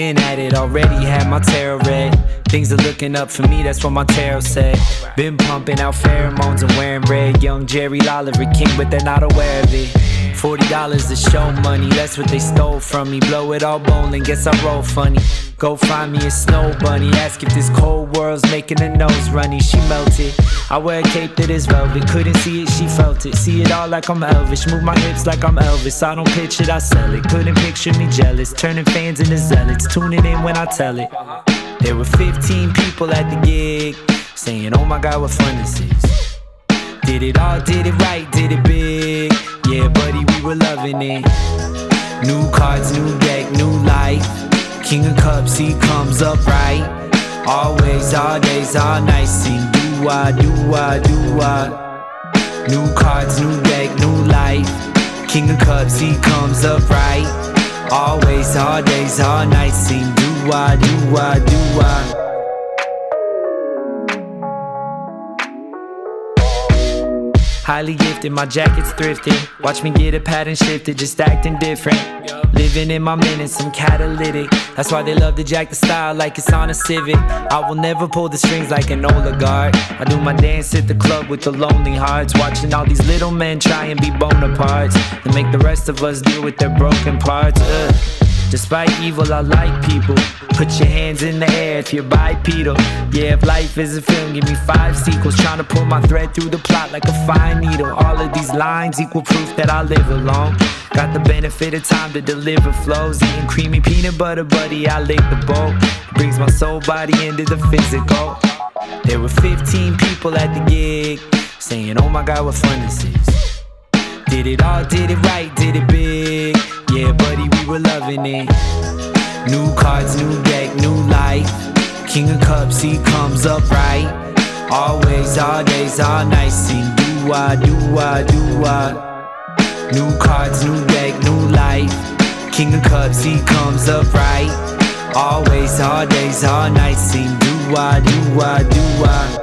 been at it, already had my tarot read. Things are looking up for me, that's what my tarot said. Been pumping out pheromones and wearing red. Young Jerry Lawler, a king, but they're not aware of it. $40 to show money, that's what they stole from me. Blow it all bowling, guess I roll funny. Go find me a snow bunny, ask if this cold world's making her nose runny. She melted, I wear a cape that is velvet. Couldn't see it, she felt it. See it all like I'm Elvis, move my hips like I'm Elvis. I don't pitch it, I sell it. Couldn't picture me jealous, turning fans into zealots. Tuning in when I tell it. There were 15 people at the gig, saying, oh my God, what fun this is. Did it all, did it right, did it big. Yeah, buddy, we were loving it. New cards, new deck, new life. King of Cups, he comes up right. Always, all days, all nights. Sing do-wah, do-wah, do-wah. New cards, new deck, new life. King of Cups, he comes up right. Always, all days, all nights. Sing do-wah, do-wah, do-wah. Highly gifted, my jacket's thrifted. Watch me get a pattern shifted, just acting different. Living in my minutes, I'm catalytic. That's why they love to jack the style like it's on a Civic. I will never pull the strings like an oligarch. I do my dance at the club with the lonely hearts, watching all these little men try and be Bonapartes and make the rest of us deal with their broken parts. Despite evil, I like people. Put your hands in the air if you're bipedal. Yeah, if life is a film, give me 5 sequels. Trying to pull my thread through the plot like a fine needle. All of these lines equal proof that I live alone. Got the benefit of time to deliver flows. Eating creamy peanut butter, buddy, I lick the bowl. Brings my soul body into the physical. There were 15 people at the gig, saying, oh my God, what fun this is. Did it all, did it right, did it big. Yeah, buddy, we were loving it. New cards, new deck, new life. King of Cups, he comes up right. Always, all days, all nights. Sing do-wah, do-wah, do-wah. New cards, new deck, new life. King of Cups, he comes up right. Always, all days, all nights. Sing do-wah, do-wah, do-wah.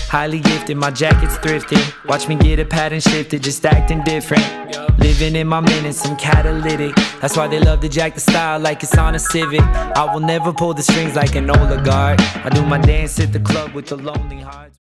Highly gifted, my jacket's thrifted. Watch me get a pattern shifted, just acting different. Living in my minutes, I'm catalytic. That's why they love to jack the style like it's on a Civic. I will never pull the strings like an oligarch. I do my dance at the club with the lonely hearts.